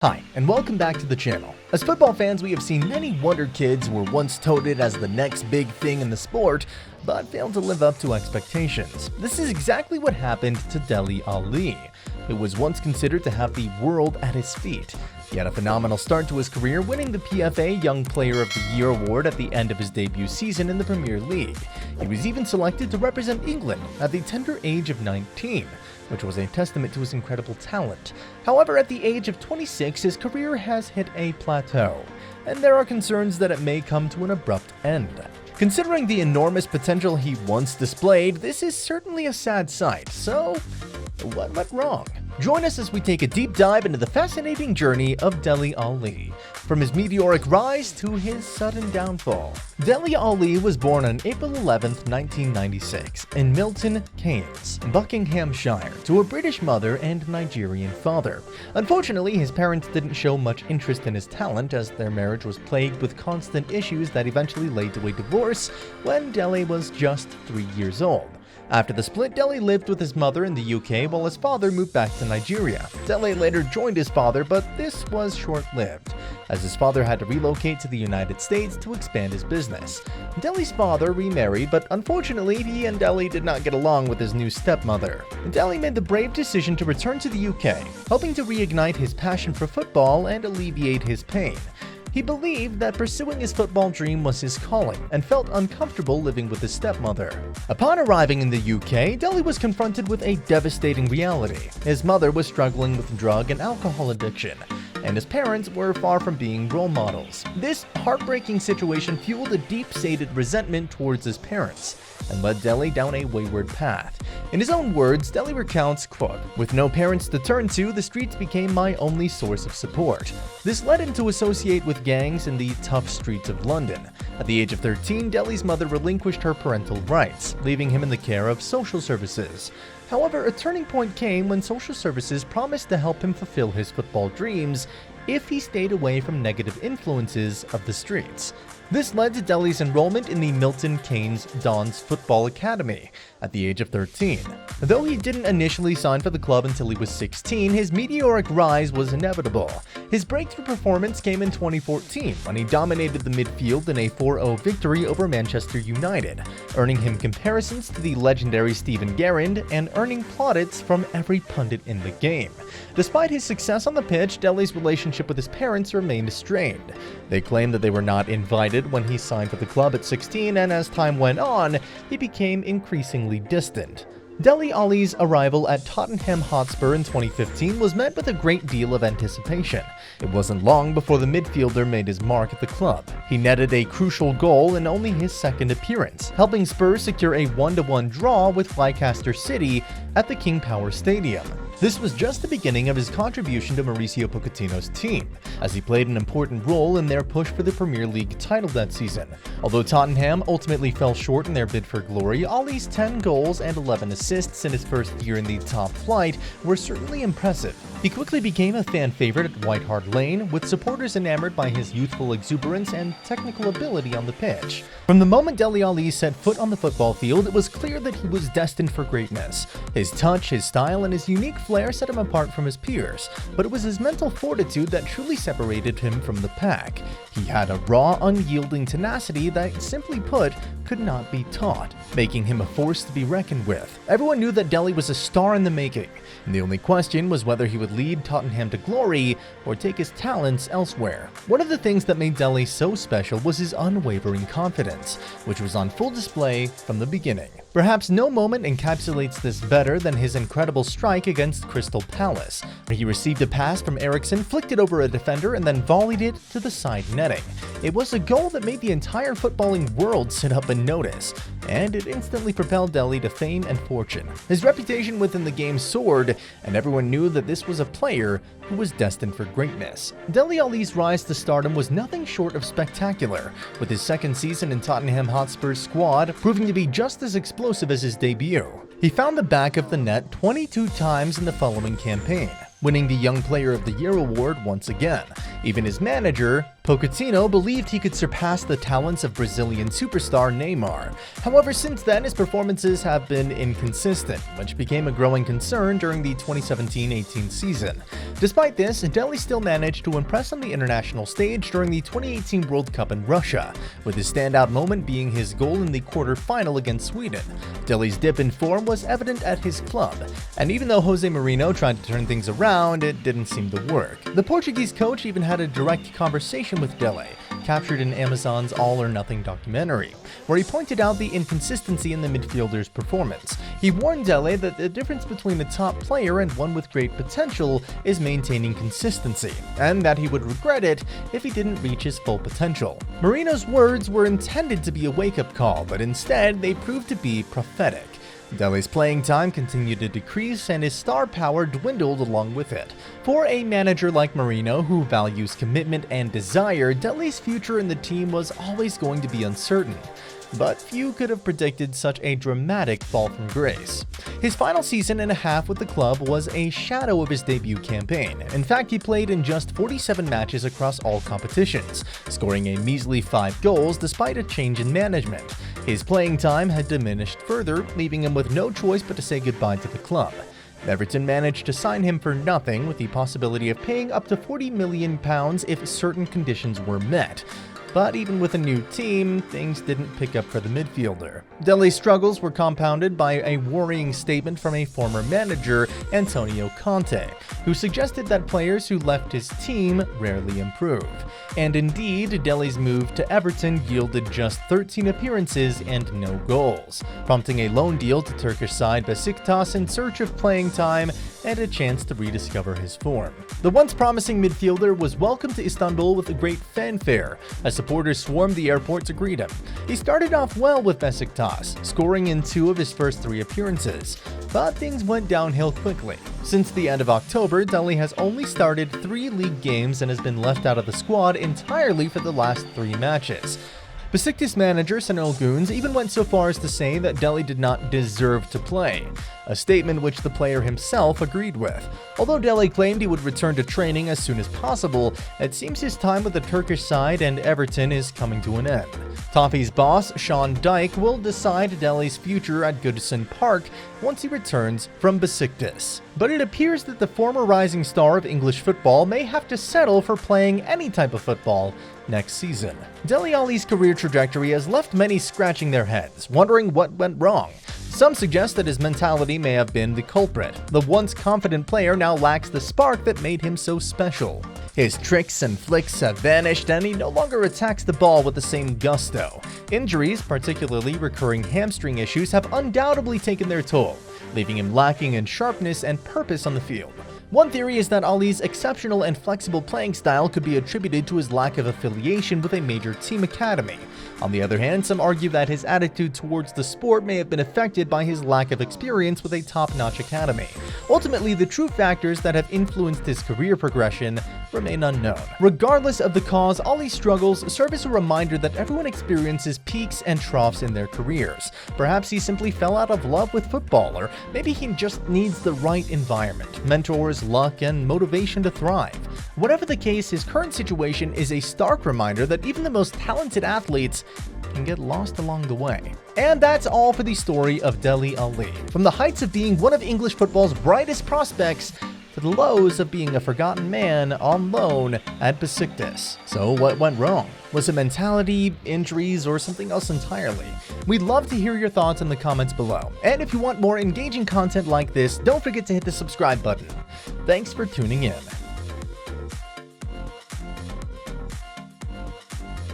Hi, and welcome back to the channel. As football fans, we have seen many wonder kids who were once touted as the next big thing in the sport, but failed to live up to expectations. This is exactly what happened to Dele Alli, who was once considered to have the world at his feet. He had a phenomenal start to his career, winning the PFA Young Player of the Year award at the end of his debut season in the Premier League. He was even selected to represent England at the tender age of 19, which was a testament to his incredible talent. However, at the age of 26, his career has hit a plateau, and there are concerns that it may come to an abrupt end. Considering the enormous potential he once displayed, this is certainly a sad sight. So, what went wrong? Join us as we take a deep dive into the fascinating journey of Dele Alli, from his meteoric rise to his sudden downfall. Dele Alli was born on April 11, 1996, in Milton Keynes, Buckinghamshire, to a British mother and Nigerian father. Unfortunately, his parents didn't show much interest in his talent, as their marriage was plagued with constant issues that eventually led to a divorce when Dele was just 3 years old. After the split, Dele lived with his mother in the UK while his father moved back to Nigeria. Dele later joined his father, but this was short-lived, as his father had to relocate to the United States to expand his business. Dele's father remarried, but unfortunately, he and Dele did not get along with his new stepmother. Dele made the brave decision to return to the UK, hoping to reignite his passion for football and alleviate his pain. He believed that pursuing his football dream was his calling and felt uncomfortable living with his stepmother. Upon arriving in the UK, Dele was confronted with a devastating reality. His mother was struggling with drug and alcohol addiction, and his parents were far from being role models. This heartbreaking situation fueled a deep-seated resentment towards his parents and led Dele down a wayward path. In his own words, Dele recounts, quote, "With no parents to turn to, the streets became my only source of support. This led him to associate with gangs in the tough streets of London. At the age of 13, Dele's mother relinquished her parental rights, leaving him in the care of social services. However, a turning point came when social services promised to help him fulfill his football dreams if he stayed away from negative influences of the streets. This led to Dele's enrollment in the Milton Keynes Dons Football Academy at the age of 13. Though he didn't initially sign for the club until he was 16, his meteoric rise was inevitable. His breakthrough performance came in 2014 when he dominated the midfield in a 4-0 victory over Manchester United, earning him comparisons to the legendary Steven Gerrard and earning plaudits from every pundit in the game. Despite his success on the pitch, Dele's relationship with his parents remained strained. They claimed that they were not invited when he signed for the club at 16, and as time went on, he became increasingly distant. Dele Alli's arrival at Tottenham Hotspur in 2015 was met with a great deal of anticipation. It wasn't long before the midfielder made his mark at the club. He netted a crucial goal in only his second appearance, helping Spurs secure a 1-1 draw with Leicester City at the King Power Stadium. This was just the beginning of his contribution to Mauricio Pochettino's team, as he played an important role in their push for the Premier League title that season. Although Tottenham ultimately fell short in their bid for glory, Alli's 10 goals and 11 assists in his first year in the top flight were certainly impressive. He quickly became a fan favorite at White Hart Lane, with supporters enamored by his youthful exuberance and technical ability on the pitch. From the moment Dele Alli set foot on the football field, it was clear that he was destined for greatness. His touch, his style, and his unique flair set him apart from his peers, but it was his mental fortitude that truly separated him from the pack. He had a raw, unyielding tenacity that, simply put, could not be taught, making him a force to be reckoned with. Everyone knew that Dele was a star in the making, and the only question was whether he would lead Tottenham to glory or take his talents elsewhere. One of the things that made Dele so special was his unwavering confidence, which was on full display from the beginning. Perhaps no moment encapsulates this better than his incredible strike against Crystal Palace, where he received a pass from Eriksen, flicked it over a defender, and then volleyed it to the side netting. It was a goal that made the entire footballing world sit up and notice, and it instantly propelled Dele to fame and fortune. His reputation within the game soared, and everyone knew that this was a player who was destined for greatness. Dele Alli's rise to stardom was nothing short of spectacular, with his second season in Tottenham Hotspur's squad proving to be just as explosive as his debut. He found the back of the net 22 times in the following campaign, winning the Young Player of the Year award once again. Even his manager, Pochettino believed he could surpass the talents of Brazilian superstar Neymar. However, since then his performances have been inconsistent, which became a growing concern during the 2017-18 season. Despite this, Dele still managed to impress on the international stage during the 2018 World Cup in Russia, with his standout moment being his goal in the quarter-final against Sweden. Dele's dip in form was evident at his club, and even though Jose Mourinho tried to turn things around, it didn't seem to work. The Portuguese coach even had a direct conversation with Dele, captured in Amazon's All or Nothing documentary, where he pointed out the inconsistency in the midfielder's performance. He warned Dele that the difference between a top player and one with great potential is maintaining consistency, and that he would regret it if he didn't reach his full potential. Mourinho's words were intended to be a wake-up call, but instead they proved to be prophetic. Dele's playing time continued to decrease and his star power dwindled along with it. For a manager like Mourinho, who values commitment and desire, Dele's future in the team was always going to be uncertain. But few could have predicted such a dramatic fall from grace. His final season and a half with the club was a shadow of his debut campaign. In fact, he played in just 47 matches across all competitions, scoring a measly 5 goals despite a change in management. His playing time had diminished further, leaving him with no choice but to say goodbye to the club. Everton managed to sign him for nothing, with the possibility of paying up to £40 million if certain conditions were met. But even with a new team, things didn't pick up for the midfielder. Dele's struggles were compounded by a worrying statement from a former manager, Antonio Conte, who suggested that players who left his team rarely improve. And indeed, Dele's move to Everton yielded just 13 appearances and no goals, prompting a loan deal to Turkish side Besiktas in search of playing time and a chance to rediscover his form. The once promising midfielder was welcomed to Istanbul with a great fanfare, as supporters swarmed the airport to greet him. He started off well with Besiktas, scoring in 2 of his first 3 appearances, but things went downhill quickly. Since the end of October, Dele has only started 3 league games and has been left out of the squad entirely for the last 3 matches. Besiktas manager Şenol Güneş even went so far as to say that Dele did not deserve to play, a statement which the player himself agreed with. Although Dele claimed he would return to training as soon as possible, it seems his time with the Turkish side and Everton is coming to an end. Toffee's boss, Sean Dyche, will decide Dele's future at Goodison Park once he returns from Besiktas. But it appears that the former rising star of English football may have to settle for playing any type of football next season. Dele Alli's career trajectory has left many scratching their heads, wondering what went wrong. Some suggest that his mentality may have been the culprit. The once confident player now lacks the spark that made him so special. His tricks and flicks have vanished and he no longer attacks the ball with the same gusto. Injuries, particularly recurring hamstring issues, have undoubtedly taken their toll, leaving him lacking in sharpness and purpose on the field. One theory is that Alli's exceptional and flexible playing style could be attributed to his lack of affiliation with a major team academy. On the other hand, some argue that his attitude towards the sport may have been affected by his lack of experience with a top-notch academy. Ultimately, the true factors that have influenced his career progression remain unknown. Regardless of the cause, Alli's struggles serve as a reminder that everyone experiences peaks and troughs in their careers. Perhaps he simply fell out of love with football, or maybe he just needs the right environment, mentors, luck, and motivation to thrive. Whatever the case, his current situation is a stark reminder that even the most talented athletes can get lost along the way. And that's all for the story of Dele Alli. From the heights of being one of English football's brightest prospects to the lows of being a forgotten man on loan at Besiktas. So what went wrong? Was it mentality, injuries, or something else entirely? We'd love to hear your thoughts in the comments below. And if you want more engaging content like this, don't forget to hit the subscribe button. Thanks for tuning in.